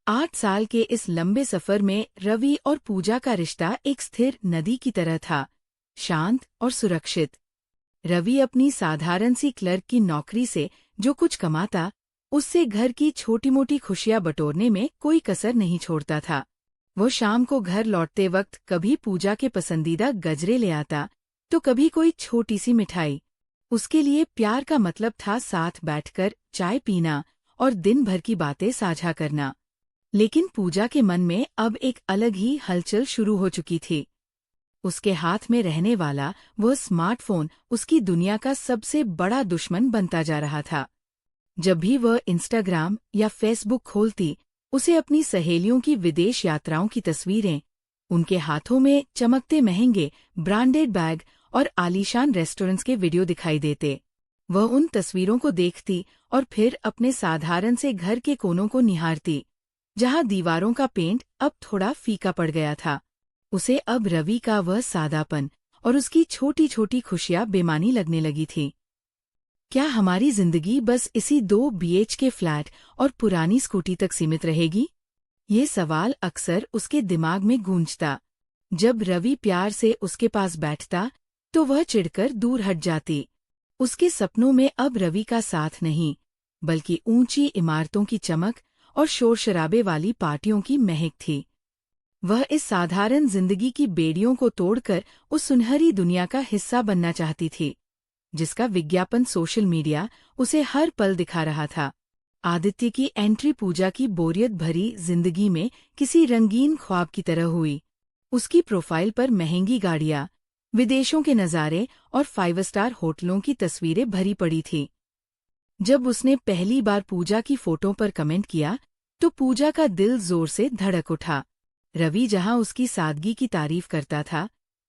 8 साल के इस लंबे सफर में रवि और पूजा का रिश्ता एक स्थिर नदी की तरह था, शांत और सुरक्षित। रवि अपनी साधारण सी क्लर्क की नौकरी से जो कुछ कमाता, उससे घर की छोटी-मोटी खुशियां बटोरने में कोई कसर नहीं छोड़ता था। वो शाम को घर लौटते वक्त कभी पूजा के पसंदीदा गजरे ले आता, तो कभी कोई छोटी सी मिठाई। उसके लिए प्यार का मतलब था साथ बैठकर चाय पीना और दिन भर की बातें साझा करना। लेकिन पूजा के मन में अब एक अलग ही हलचल शुरू हो चुकी थी। उसके हाथ में रहने वाला वह स्मार्टफोन उसकी दुनिया का सबसे बड़ा दुश्मन बनता जा रहा था। जब भी वह इंस्टाग्राम या फेसबुक खोलती, उसे अपनी सहेलियों की विदेश यात्राओं की तस्वीरें, उनके हाथों में चमकते महंगे ब्रांडेड बैग और आलीशान रेस्टोरेंट्स के वीडियो दिखाई देते। वह उन तस्वीरों को देखती और फिर अपने साधारण से घर के कोनों को निहारती, जहां दीवारों का पेंट अब थोड़ा फीका पड़ गया था। उसे अब रवि का वह सादापन और उसकी छोटी छोटी खुशियां बेमानी लगने लगी थी। क्या हमारी जिंदगी बस इसी 2 BHK फ्लैट और पुरानी स्कूटी तक सीमित रहेगी? ये सवाल अक्सर उसके दिमाग में गूंजता। जब रवि प्यार से उसके पास बैठता, तो वह चिढ़कर दूर हट जाती। उसके सपनों में अब रवि का साथ नहीं, बल्कि ऊंची इमारतों की चमक और शोर-शराबे वाली पार्टियों की महक थी। वह इस साधारण जिंदगी की बेड़ियों को तोड़कर उस सुनहरी दुनिया का हिस्सा बनना चाहती थी, जिसका विज्ञापन सोशल मीडिया उसे हर पल दिखा रहा था। आदित्य की एंट्री पूजा की बोरियत भरी जिंदगी में किसी रंगीन ख्वाब की तरह हुई। उसकी प्रोफाइल पर महंगी गाड़ियां, विदेशों के नज़ारे और 5 स्टार होटलों की तस्वीरें भरी पड़ी थी। जब उसने पहली बार पूजा की फोटो पर कमेंट किया, तो पूजा का दिल जोर से धड़क उठा। रवि जहां उसकी सादगी की तारीफ करता था,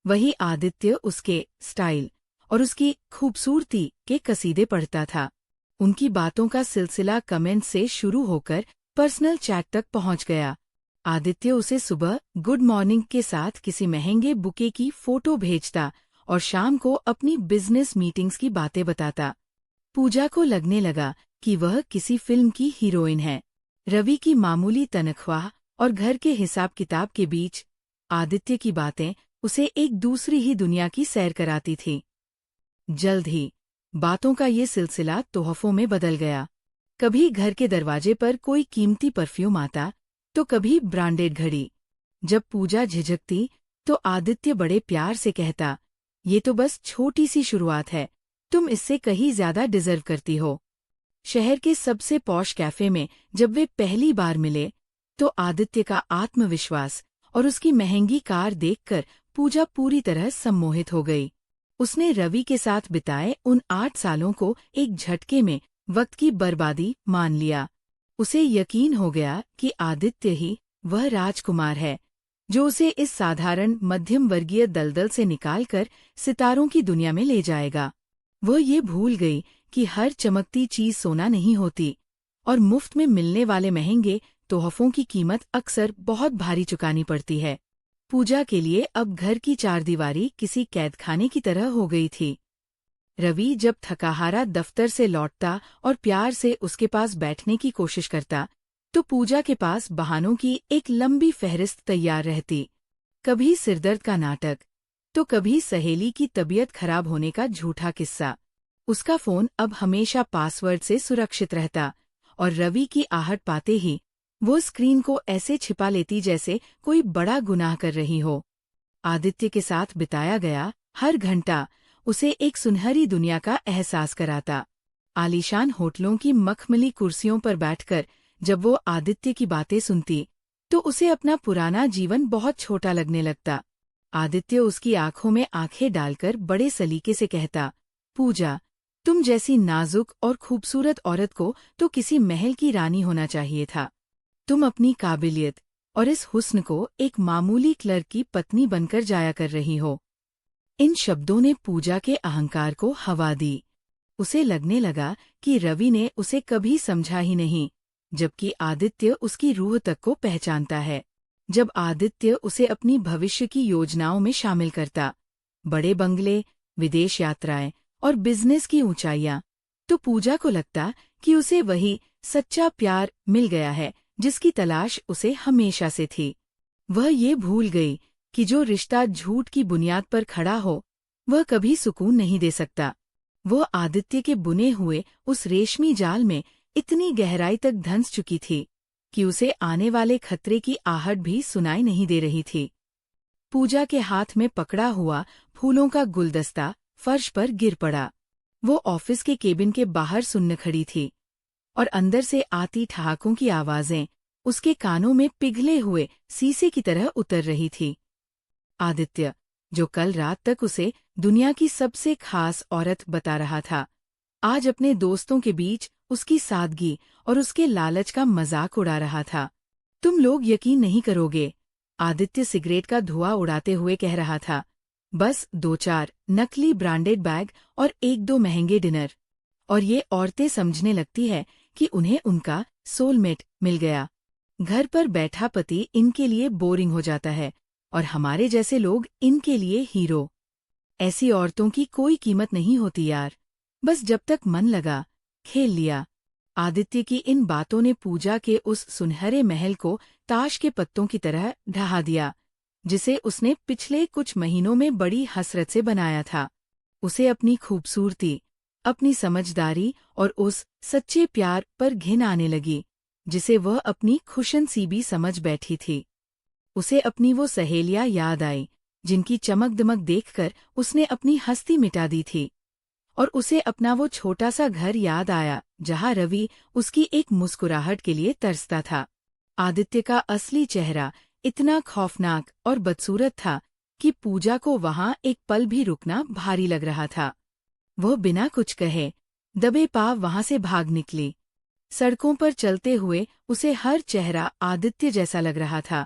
वही आदित्य उसके स्टाइल और उसकी खूबसूरती के कसीदे पढ़ता था। उनकी बातों का सिलसिला कमेंट से शुरू होकर पर्सनल चैट तक पहुंच गया। आदित्य उसे सुबह गुड मॉर्निंग के साथ किसी महंगे बुके की फोटो भेजता और शाम को अपनी बिजनेस मीटिंग्स की बातें बताता। पूजा को लगने लगा कि वह किसी फिल्म की हीरोइन है। रवि की मामूली तनख्वाह और घर के हिसाब किताब के बीच आदित्य की बातें उसे एक दूसरी ही दुनिया की सैर कराती थी। जल्द ही बातों का ये सिलसिला तोहफों में बदल गया। कभी घर के दरवाजे पर कोई कीमती परफ्यूम आता, तो कभी ब्रांडेड घड़ी। जब पूजा झिझकती, तो आदित्य बड़े प्यार से कहता, ये तो बस छोटी सी शुरुआत है, तुम इससे कहीं ज्यादा डिजर्व करती हो। शहर के सबसे पॉश कैफे में जब वे पहली बार मिले, तो आदित्य का आत्मविश्वास और उसकी महंगी कार देखकर पूजा पूरी तरह सम्मोहित हो गई। उसने रवि के साथ बिताए उन 8 सालों को एक झटके में वक्त की बर्बादी मान लिया। उसे यकीन हो गया कि आदित्य ही वह राजकुमार है, जो उसे इस साधारण मध्यम वर्गीय दलदल से निकालकर सितारों की दुनिया में ले जाएगा। वह ये भूल गई कि हर चमकती चीज सोना नहीं होती, और मुफ्त में मिलने वाले महंगे तोहफों की कीमत अक्सर बहुत भारी चुकानी पड़ती है। पूजा के लिए अब घर की चारदीवारी किसी कैदखाने की तरह हो गई थी। रवि जब थकाहारा दफ्तर से लौटता और प्यार से उसके पास बैठने की कोशिश करता, तो पूजा के पास बहानों की एक लंबी फहरिस्त तैयार रहती। कभी सिरदर्द का नाटक, तो कभी सहेली की तबीयत खराब होने का झूठा किस्सा। उसका फोन अब हमेशा पासवर्ड से सुरक्षित रहता, और रवि की आहट पाते ही वो स्क्रीन को ऐसे छिपा लेती जैसे कोई बड़ा गुनाह कर रही हो। आदित्य के साथ बिताया गया हर घंटा उसे एक सुनहरी दुनिया का एहसास कराता। आलीशान होटलों की मखमली कुर्सियों पर बैठकर जब वो आदित्य की बातें सुनती, तो उसे अपना पुराना जीवन बहुत छोटा लगने लगता। आदित्य उसकी आंखों में आंखें डालकर बड़े सलीके से कहता, पूजा, तुम जैसी नाजुक और खूबसूरत औरत को तो किसी महल की रानी होना चाहिए था। तुम अपनी काबिलियत और इस हुस्न को एक मामूली क्लर्क की पत्नी बनकर जाया कर रही हो। इन शब्दों ने पूजा के अहंकार को हवा दी। उसे लगने लगा कि रवि ने उसे कभी समझा ही नहीं, जबकि आदित्य उसकी रूह तक को पहचानता है। जब आदित्य उसे अपनी भविष्य की योजनाओं में शामिल करता, बड़े बंगले, विदेश यात्राएं और बिजनेस की ऊंचाइयां, तो पूजा को लगता कि उसे वही सच्चा प्यार मिल गया है जिसकी तलाश उसे हमेशा से थी। वह ये भूल गई कि जो रिश्ता झूठ की बुनियाद पर खड़ा हो वह कभी सुकून नहीं दे सकता। वो आदित्य के बुने हुए उस रेशमी जाल में इतनी गहराई तक धंस चुकी थी कि उसे आने वाले खतरे की आहट भी सुनाई नहीं दे रही थी। पूजा के हाथ में पकड़ा हुआ फूलों का गुलदस्ता फर्श पर गिर पड़ा। वो ऑफिस के केबिन के बाहर सुन्न खड़ी थी और अंदर से आती ठहाकों की आवाजें उसके कानों में पिघले हुए शीशे की तरह उतर रही थी। आदित्य, जो कल रात तक उसे दुनिया की सबसे खास औरत बता रहा था, आज अपने दोस्तों के बीच उसकी सादगी और उसके लालच का मजाक उड़ा रहा था। तुम लोग यकीन नहीं करोगे, आदित्य सिगरेट का धुआं उड़ाते हुए कह रहा था। बस 2-4 नकली ब्रांडेड बैग और 1-2 महंगे डिनर, और ये औरतें समझने लगती है कि उन्हें उनका सोलमेट मिल गया। घर पर बैठा पति इनके लिए बोरिंग हो जाता है और हमारे जैसे लोग इनके लिए हीरो। ऐसी औरतों की कोई कीमत नहीं होती यार, बस जब तक मन लगा खेल लिया। आदित्य की इन बातों ने पूजा के उस सुनहरे महल को ताश के पत्तों की तरह ढहा दिया, जिसे उसने पिछले कुछ महीनों में बड़ी हसरत से बनाया था। उसे अपनी खूबसूरती, अपनी समझदारी और उस सच्चे प्यार पर घिन आने लगी जिसे वह अपनी खुशन सी भी समझ बैठी थी। उसे अपनी वो सहेलियां याद आई जिनकी चमक दमक देखकर उसने अपनी हस्ती मिटा दी थी, और उसे अपना वो छोटा सा घर याद आया जहां रवि उसकी एक मुस्कुराहट के लिए तरसता था। आदित्य का असली चेहरा इतना खौफनाक और बदसूरत था कि पूजा को वहां एक पल भी रुकना भारी लग रहा था। वह बिना कुछ कहे दबे पांव वहां से भाग निकली। सड़कों पर चलते हुए उसे हर चेहरा आदित्य जैसा लग रहा था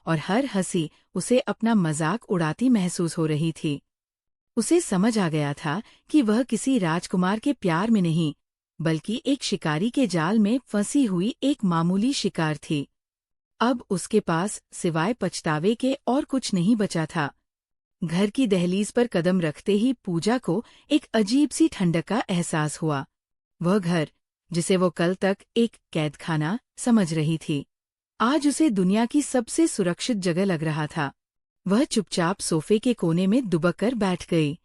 और हर हंसी उसे अपना मजाक उड़ाती महसूस हो रही थी। उसे समझ आ गया था कि वह किसी राजकुमार के प्यार में नहीं, बल्कि एक शिकारी के जाल में फंसी हुई एक मामूली शिकार थी। अब उसके पास सिवाय पछतावे के और कुछ नहीं बचा था। घर की दहलीज पर कदम रखते ही पूजा को एक अजीब सी ठंडक का एहसास हुआ। वह घर, जिसे वो कल तक एक कैदखाना समझ रही थी, आज उसे दुनिया की सबसे सुरक्षित जगह लग रहा था। वह चुपचाप सोफे के कोने में दुबक कर बैठ गई।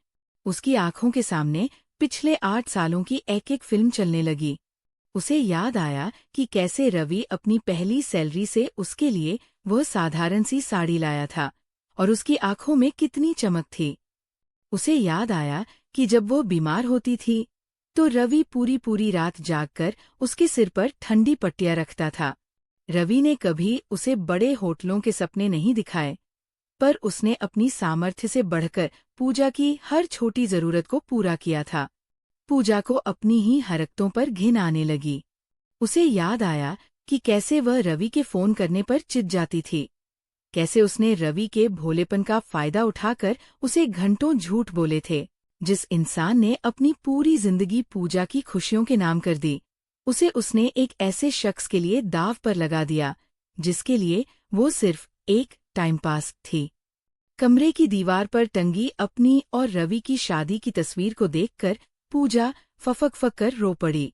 उसकी आंखों के सामने पिछले 8 सालों की एक-एक फिल्म चलने लगी। उसे याद आया कि कैसे रवि अपनी पहली सैलरी से उसके लिए वह साधारण सी साड़ी लाया था और उसकी आंखों में कितनी चमक थी। उसे याद आया कि जब वो बीमार होती थी तो रवि पूरी रात जागकर उसके सिर पर ठंडी पट्टियां रखता था। रवि ने कभी उसे बड़े होटलों के सपने नहीं दिखाए, पर उसने अपनी सामर्थ्य से बढ़कर पूजा की हर छोटी जरूरत को पूरा किया था। पूजा को अपनी ही हरकतों पर घिन आने लगी। उसे याद आया कि कैसे वह रवि के फोन करने पर चिढ़ जाती थी, कैसे उसने रवि के भोलेपन का फायदा उठाकर उसे घंटों झूठ बोले थे। जिस इंसान ने अपनी पूरी जिंदगी पूजा की खुशियों के नाम कर दी, उसे उसने एक ऐसे शख्स के लिए दाव पर लगा दिया जिसके लिए वो सिर्फ एक टाइम पास थी। कमरे की दीवार पर टंगी अपनी और रवि की शादी की तस्वीर को देखकर पूजा फफक कर रो पड़ी।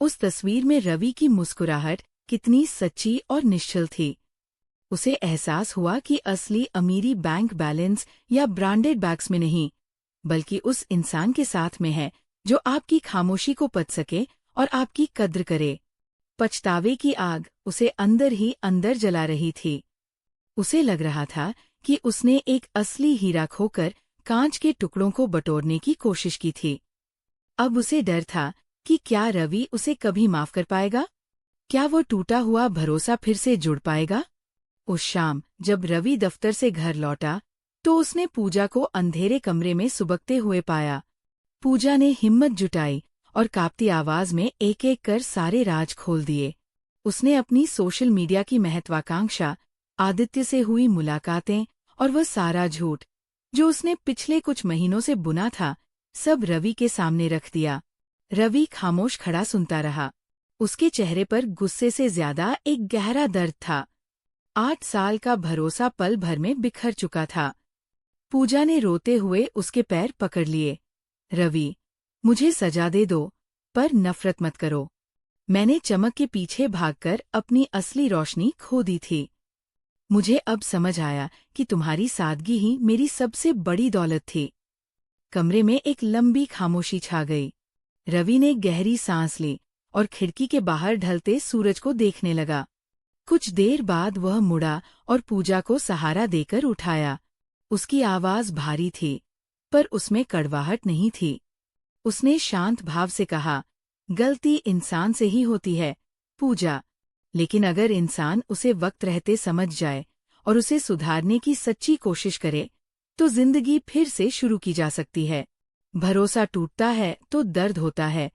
उस तस्वीर में रवि की मुस्कुराहट कितनी सच्ची और निश्चल थी। उसे एहसास हुआ कि असली अमीरी बैंक बैलेंस या ब्रांडेड बैग्स में नहीं, बल्कि उस इंसान के साथ में है जो आपकी खामोशी को पच सके और आपकी कद्र करे। पछतावे की आग उसे अंदर ही अंदर जला रही थी। उसे लग रहा था कि उसने एक असली हीरा खोकर कांच के टुकड़ों को बटोरने की कोशिश की थी। अब उसे डर था कि क्या रवि उसे कभी माफ कर पाएगा? क्या वो टूटा हुआ भरोसा फिर से जुड़ पाएगा? उस शाम जब रवि दफ्तर से घर लौटा तो उसने पूजा को अंधेरे कमरे में सुबकते हुए पाया। पूजा ने हिम्मत जुटाई और कांपती आवाज में एक-एक कर सारे राज खोल दिए। उसने अपनी सोशल मीडिया की महत्वाकांक्षा, आदित्य से हुई मुलाकातें और वह सारा झूठ जो उसने पिछले कुछ महीनों से बुना था, सब रवि के सामने रख दिया। रवि खामोश खड़ा सुनता रहा। उसके चेहरे पर गुस्से से ज्यादा एक गहरा दर्द था। 8 साल का भरोसा पल भर में बिखर चुका था। पूजा ने रोते हुए उसके पैर पकड़ लिए। रवि, मुझे सजा दे दो, पर नफरत मत करो। मैंने चमक के पीछे भागकर अपनी असली रोशनी खो दी थी। मुझे अब समझ आया कि तुम्हारी सादगी ही मेरी सबसे बड़ी दौलत थी। कमरे में एक लंबी खामोशी छा गई। रवि ने गहरी सांस ली और खिड़की के बाहर ढलते सूरज को देखने लगा। कुछ देर बाद वह मुड़ा और पूजा को सहारा देकर उठाया। उसकी आवाज भारी थी, पर उसमें कड़वाहट नहीं थी। उसने शांत भाव से कहा, गलती इंसान से ही होती है, पूजा, लेकिन अगर इंसान उसे वक्त रहते समझ जाए और उसे सुधारने की सच्ची कोशिश करे, तो जिंदगी फिर से शुरू की जा सकती है। भरोसा टूटता है तो दर्द होता है,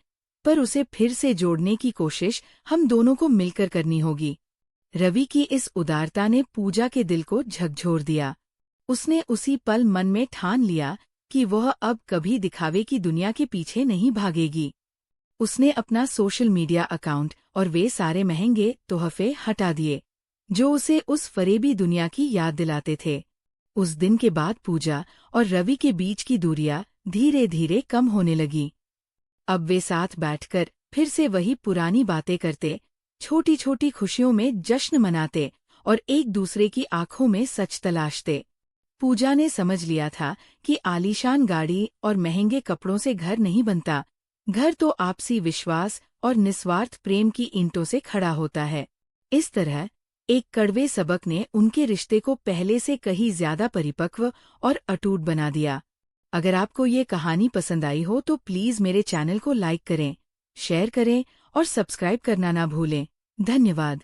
पर उसे फिर से जोड़ने की कोशिश हम दोनों को मिलकर करनी होगी। रवि की इस उदारता ने पूजा के दिल को झकझोर दिया। उसने उसी पल मन में ठान लिया कि वह अब कभी दिखावे की दुनिया के पीछे नहीं भागेगी। उसने अपना सोशल मीडिया अकाउंट और वे सारे महंगे तोहफे हटा दिए, जो उसे उस फरेबी दुनिया की याद दिलाते थे। उस दिन के बाद पूजा और रवि के बीच की दूरियां धीरे धीरे कम होने लगी। अब वे साथ बैठकर फिर से वही पुरानी बातें करते, छोटी छोटी खुशियों में जश्न मनाते और एक दूसरे की आंखों में सच तलाशते। पूजा ने समझ लिया था कि आलीशान गाड़ी और महंगे कपड़ों से घर नहीं बनता, घर तो आपसी विश्वास और निस्वार्थ प्रेम की ईंटों से खड़ा होता है। इस तरह एक कड़वे सबक ने उनके रिश्ते को पहले से कहीं ज्यादा परिपक्व और अटूट बना दिया। अगर आपको ये कहानी पसंद आई हो तो प्लीज मेरे चैनल को लाइक करें, शेयर करें और सब्सक्राइब करना ना भूलें। धन्यवाद।